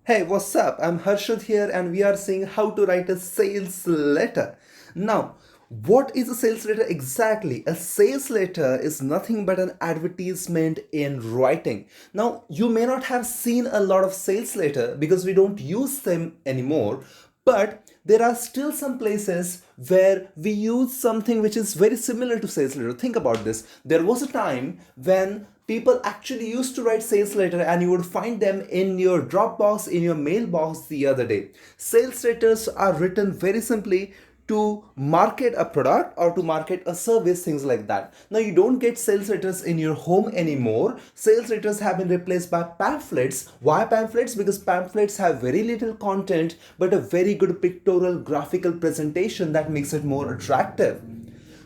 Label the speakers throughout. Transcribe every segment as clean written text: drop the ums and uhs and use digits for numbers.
Speaker 1: Hey, what's up? I'm Harshad here, and we are seeing how to write a sales letter. Now, what is a sales letter exactly? A sales letter is nothing but an advertisement in writing. Now, you may not have seen a lot of sales letter because we don't use them anymore, but there are still some places where we use something which is very similar to sales letter. Think about this. There was a time when people actually used to write sales letter and you would find them in your Dropbox, in your mailbox the other day. Sales letters are written very simply to market a product or to market a service, things like that. Now, you don't get sales letters in your home anymore. Sales letters have been replaced by pamphlets. Why pamphlets? Because pamphlets have very little content but a very good pictorial graphical presentation that makes it more attractive.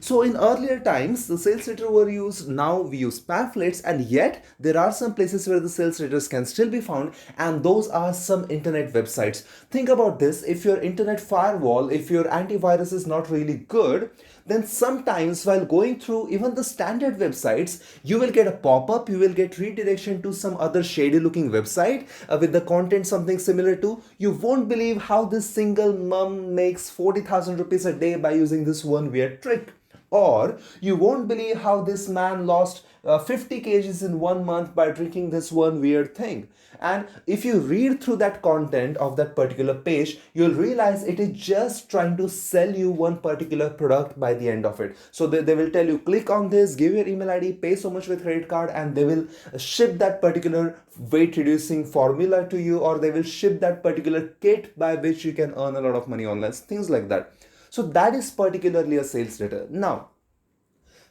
Speaker 1: So in earlier times, the sales letter were used. Now we use pamphlets, and yet there are some places where the sales letters can still be found, and those are some internet websites. Think about this: if your internet firewall, if your antivirus is not really good, then sometimes while going through even the standard websites, you will get a pop-up, you will get redirection to some other shady looking website with the content something similar to. You won't believe how this single mom makes 40,000 rupees a day by using this one weird trick. Or you won't believe how this man lost 50 kgs in 1 month by drinking this one weird thing. And if you read through that content of that particular page, you'll realize it is just trying to sell you one particular product by the end of it. So they will tell you, click on this, give your email ID, pay so much with credit card, and they will ship that particular weight reducing formula to you, or they will ship that particular kit by which you can earn a lot of money online, things like that. So that is particularly a sales letter. Now,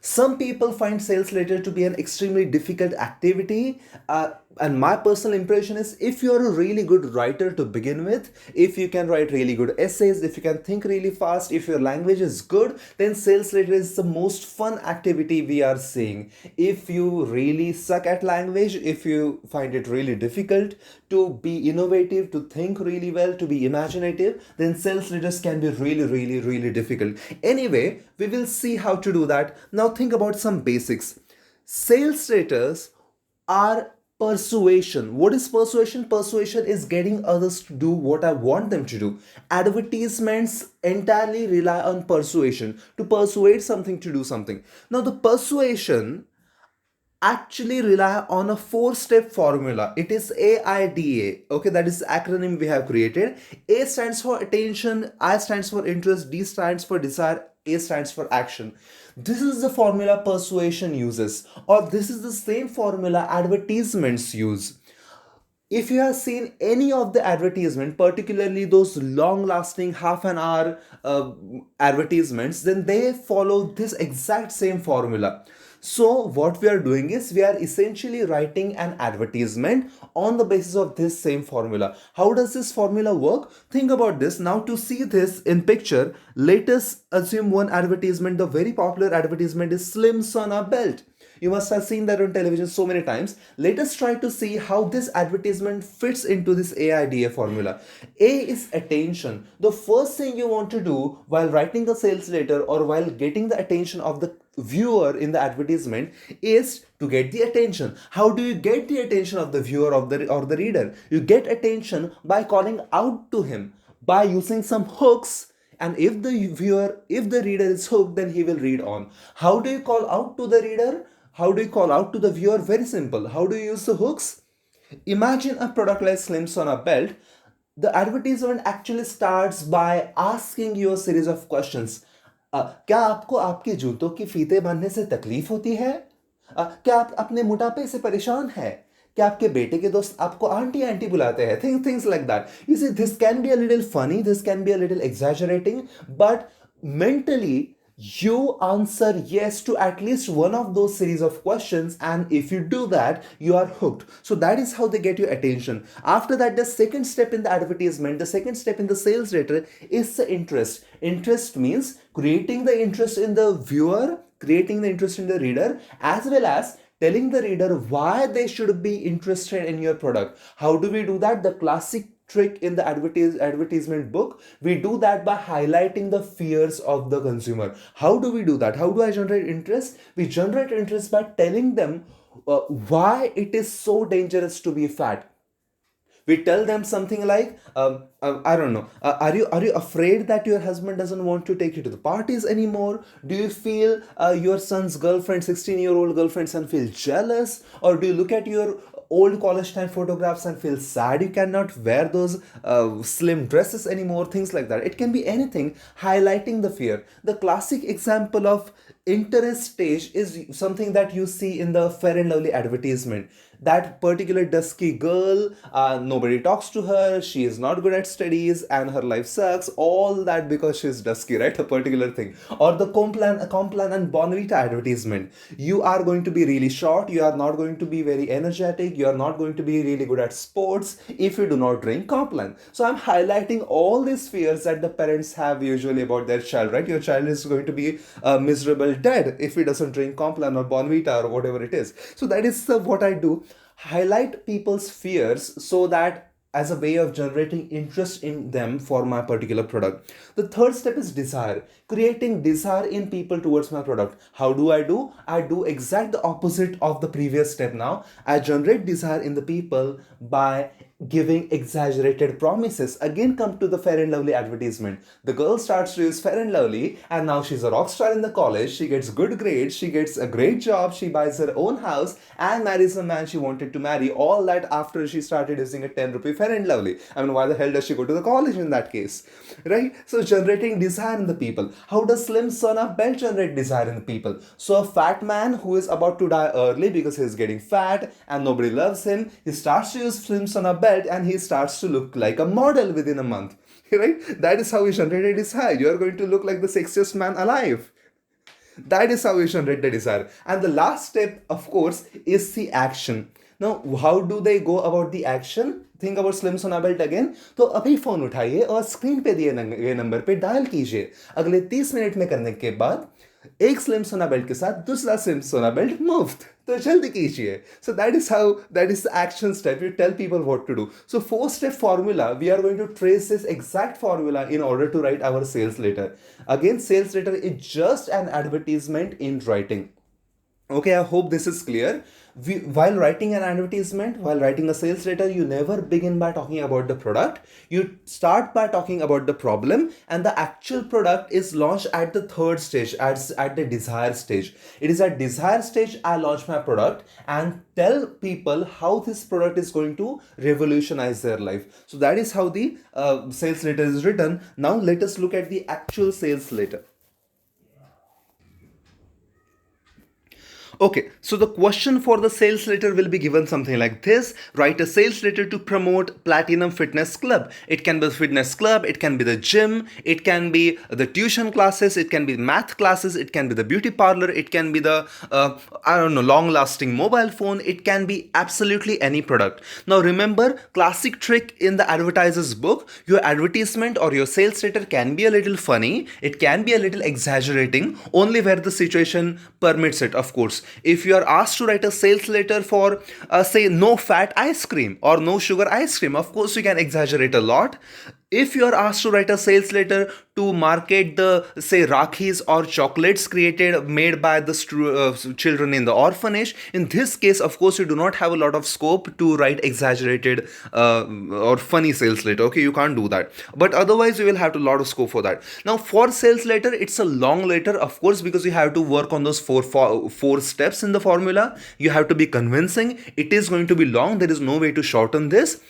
Speaker 1: some people find sales letter to be an extremely difficult activity, and my personal impression is if you're a really good writer to begin with, if you can write really good essays, if you can think really fast, if your language is good, then sales letter is the most fun activity we are seeing. If you really suck at language, if you find it really difficult to be innovative, to think really well, to be imaginative, then sales letters can be really, really, really difficult. Anyway, we will see how to do that. Now, think about some basics. Sales letters are persuasion. What is persuasion? Persuasion is getting others to do what I want them to do. Advertisements entirely rely on persuasion, to persuade something to do something. Now, the persuasion actually rely on a four-step formula. It is AIDA. Okay, that is the acronym we have created. A stands for attention, I stands for interest, D stands for desire, A stands for action. This is the formula persuasion uses, or this is the same formula advertisements use. If you have seen any of the advertisement, particularly those long lasting half an hour advertisements, then they follow this exact same formula. So what we are doing is we are essentially writing an advertisement on the basis of this same formula. How does this formula work? Think about this. Now, to see this in picture, let us assume one advertisement. The very popular advertisement is Slim Sona belt. You must have seen that on television so many times. Let us try to see how this advertisement fits into this AIDA formula. A is attention. The first thing you want to do while writing a sales letter or while getting the attention of the viewer in the advertisement is to get the attention. How do you get the attention of the viewer or the reader? You get attention by calling out to him, by using some hooks, and if the reader is hooked, then he will read on. How do you call out to the reader? How do you call out to the viewer? Very simple. How do you use the hooks? Imagine a product like Slims on a belt. The advertisement actually starts by asking you a series of questions. क्या आपको आपके जूतों की फीते बांधने से तकलीफ होती है? क्या आप अपने मोटापे से परेशान हैं? क्या आपके बेटे के दोस्त आपको आंटी आंटी बुलाते हैं? Things like that. You see, this can be a little funny, this can be a little exaggerating, but mentally you answer yes to at least one of those series of questions, and if you do that, you are hooked. So that is how they get your attention. After that, the second step in the advertisement, the second step in the sales letter is the interest. Interest means creating the interest in the viewer, creating the interest in the reader, as well as telling the reader why they should be interested in your product. How do we do that? The classic trick in the advertisement book, we do that by highlighting the fears of the consumer. How do we do that? How do I generate interest? We generate interest by telling them why it is so dangerous to be fat. We tell them something like, I don't know, are you afraid that your husband doesn't want to take you to the parties anymore? Do you feel your son's girlfriend, 16-year-old girlfriend, and feel jealous? Or do you look at your old college time photographs and feel sad you cannot wear those slim dresses anymore? Things like that. It can be anything highlighting the fear. The classic example of interest stage is something that you see in the Fair and Lovely advertisement. That particular dusky girl, nobody talks to her, she is not good at studies, and her life sucks. All that because she's dusky, right? A particular thing. Or the Complan and Bonvita advertisement. You are going to be really short, you are not going to be very energetic, you are not going to be really good at sports if you do not drink Complan. So I'm highlighting all these fears that the parents have usually about their child, right? Your child is going to be miserable dead if he doesn't drink Complan or Bonvita or whatever it is. So that is what I do, highlight people's fears so that as a way of generating interest in them for my particular product. The third step is desire, creating desire in people towards my product. How do? I do exact the opposite of the previous step. Now I generate desire in the people by giving exaggerated promises. Again, come to the Fair and Lovely advertisement. The girl starts to use Fair and Lovely, and now she's a rock star in the college. She gets good grades, she gets a great job, she buys her own house, and marries the man she wanted to marry. All that after she started using a 10 rupee Fair and Lovely. I mean, why the hell does she go to the college in that case? Right? So, generating desire in the people. How does Slim Son of Belt generate desire in the people? So, a fat man who is about to die early because he's getting fat and nobody loves him, he starts to use Slim Son of Belt and he starts to look like a model within a month. Right? That is how he generated desire. You are going to look like the sexiest man alive. That is how you generate the desire. And the last step, of course, is the action. Now, how do they go about the action? Think about Slim Sona Belt again. तो अभी phone उठाइए और screen पे दिए गए number पे dial कीजिए. अगले 30 मिनट में करने के बाद एक स्लिम सोना बेल्ट के साथ दूसरा स्लिम सोना बेल्ट मुफ्त. तो जल्दी कीजिए. So that is the action step. You tell people what to do. So 4-step formula, we are going to trace this exact formula in order to write our sales letter. Again, sales letter is just an advertisement in writing. Okay, I hope this is clear. While writing an advertisement, while writing a sales letter, you never begin by talking about the product. You start by talking about the problem, and the actual product is launched at the third stage, at the desire stage. It is at desire stage I launch my product and tell people how this product is going to revolutionize their life. So that is how the sales letter is written. Now let us look at the actual sales letter. Okay, so the question for the sales letter will be given something like this. Write a sales letter to promote Platinum Fitness Club. It can be the fitness club, it can be the gym, it can be the tuition classes, it can be math classes, it can be the beauty parlor, it can be the, long-lasting mobile phone, it can be absolutely any product. Now remember, classic trick in the advertiser's book, your advertisement or your sales letter can be a little funny, it can be a little exaggerating, only where the situation permits it, of course. If you are asked to write a sales letter for, say, no fat ice cream or no sugar ice cream, of course you can exaggerate a lot. If you are asked to write a sales letter to market the, say, rakhis or chocolates made by the children in the orphanage, in this case, of course, you do not have a lot of scope to write exaggerated or funny sales letter. Okay, you can't do that. But otherwise, you will have a lot of scope for that. Now, for sales letter, it's a long letter, of course, because you have to work on those four steps in the formula. You have to be convincing. It is going to be long. There is no way to shorten this.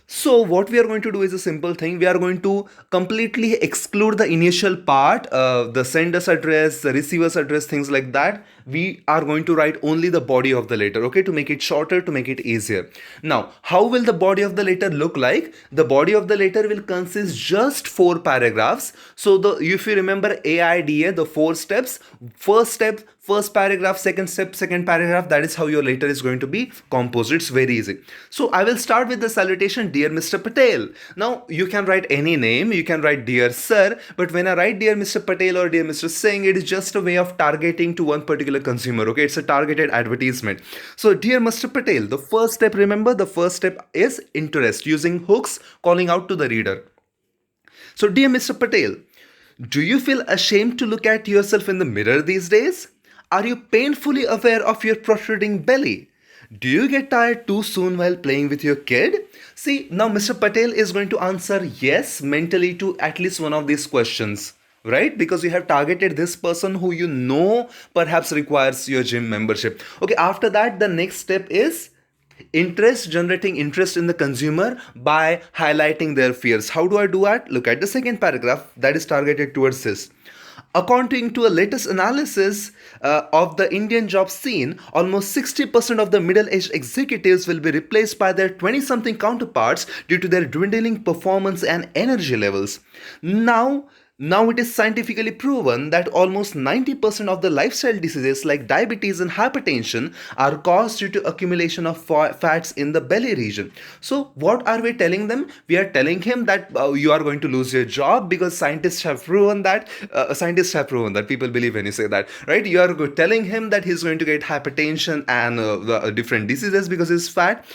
Speaker 1: So what we are going to do is a simple thing. We are going to completely exclude the initial part, the sender's address, the receiver's address, things like that. We are going to write only the body of the letter, okay, to make it shorter, to make it easier. Now, how will the body of the letter look like? The body of the letter will consist just 4 paragraphs. So if you remember AIDA, the 4 steps, first step, first paragraph, second step, second paragraph, that is how your letter is going to be composed. It's very easy. So I will start with the salutation, Dear Mr. Patel. Now you can write any name, you can write Dear Sir, but when I write Dear Mr. Patel or Dear Mr. Singh, it is just a way of targeting to one particular consumer, okay? It's a targeted advertisement. So Dear Mr. Patel, the first step, remember, the first step is interest, using hooks, calling out to the reader. So Dear Mr. Patel, do you feel ashamed to look at yourself in the mirror these days? Are you painfully aware of your protruding belly? Do you get tired too soon while playing with your kid? See, now Mr. Patel is going to answer yes mentally to at least one of these questions, right? Because you have targeted this person who you know perhaps requires your gym membership. Okay, after that, the next step is generating interest in the consumer by highlighting their fears. How do I do that? Look at the second paragraph that is targeted towards this. According to a latest analysis of the Indian job scene, almost 60% of the middle aged executives will be replaced by their 20 something counterparts due to their dwindling performance and energy levels. Now it is scientifically proven that almost 90% of the lifestyle diseases like diabetes and hypertension are caused due to accumulation of fats in the belly region. So what are we telling them? We are telling him that you are going to lose your job because scientists have proven that. People believe when you say that, right? You are telling him that he's going to get hypertension and the different diseases because he's fat.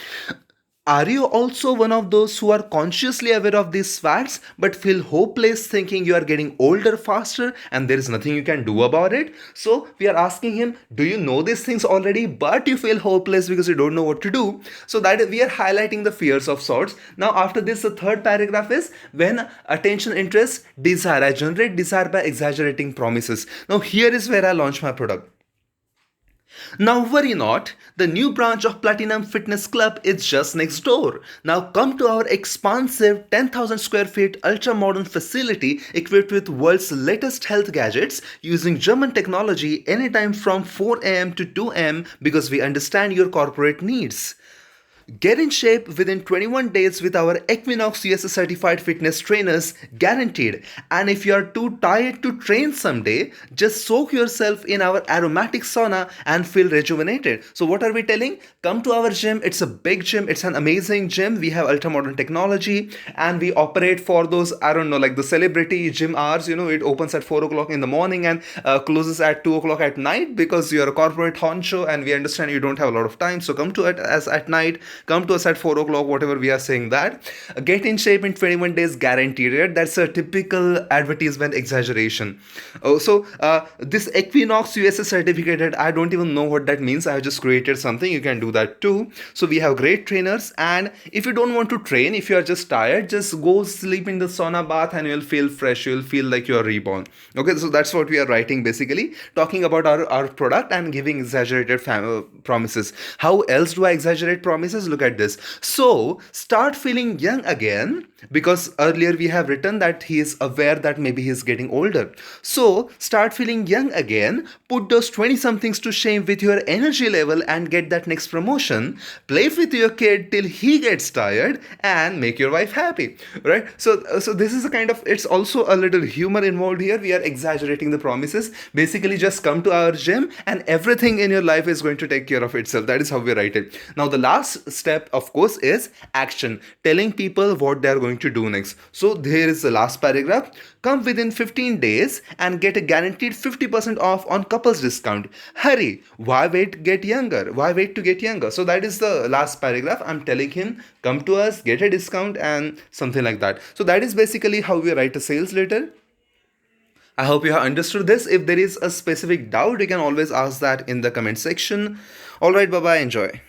Speaker 1: Are you also one of those who are consciously aware of these facts but feel hopeless thinking you are getting older faster and there is nothing you can do about it? So we are asking him, do you know these things already but you feel hopeless because you don't know what to do? So that we are highlighting the fears of sorts. Now after this, the third paragraph is when attention, interest, desire. I generate desire by exaggerating promises. Now here is where I launch my product. Now worry not, the new branch of Platinum Fitness Club is just next door. Now come to our expansive 10,000 square feet ultra modern facility equipped with world's latest health gadgets using German technology anytime from 4 am to 2 am because we understand your corporate needs. Get in shape within 21 days with our Equinox USA certified fitness trainers, guaranteed. And if you are too tired to train someday, just soak yourself in our aromatic sauna and feel rejuvenated. So what are we telling? Come to our gym. It's a big gym. It's an amazing gym. We have ultra modern technology and we operate for those, I don't know, like the celebrity gym hours. It opens at 4 o'clock in the morning and closes at 2 o'clock at night because you're a corporate honcho and we understand you don't have a lot of time. So come to it as at night. Come to us at 4 o'clock, whatever we are saying that. Get in shape in 21 days guaranteed. Right? That's a typical advertisement exaggeration. This Equinox USA certificated, I don't even know what that means. I have just created something. You can do that too. So we have great trainers. And if you don't want to train, if you are just tired, just go sleep in the sauna bath and you'll feel fresh. You'll feel like you're reborn. Okay, so that's what we are writing basically. Talking about our product and giving exaggerated promises. How else do I exaggerate promises? Look at this. So start feeling young again because earlier we have written that he is aware that maybe he is getting older. So start feeling young again. Put those 20 somethings to shame with your energy level and get that next promotion. Play with your kid till he gets tired and make your wife happy. Right? So this is a kind of, it's also a little humor involved here. We are exaggerating the promises. Basically just come to our gym and everything in your life is going to take care of itself. That is how we write it. Now the last step of course is action, telling people what they are going to do next. So here is the last paragraph. Come within 15 days and get a guaranteed 50% off on couples discount. Hurry, why wait, get younger, why wait to get younger? So that is the last paragraph. I'm telling him come to us, get a discount and something like that. So that is basically how we write a sales letter. I hope you have understood this. If there is a specific doubt, you can always ask that in the comment section. Alright, bye bye, enjoy.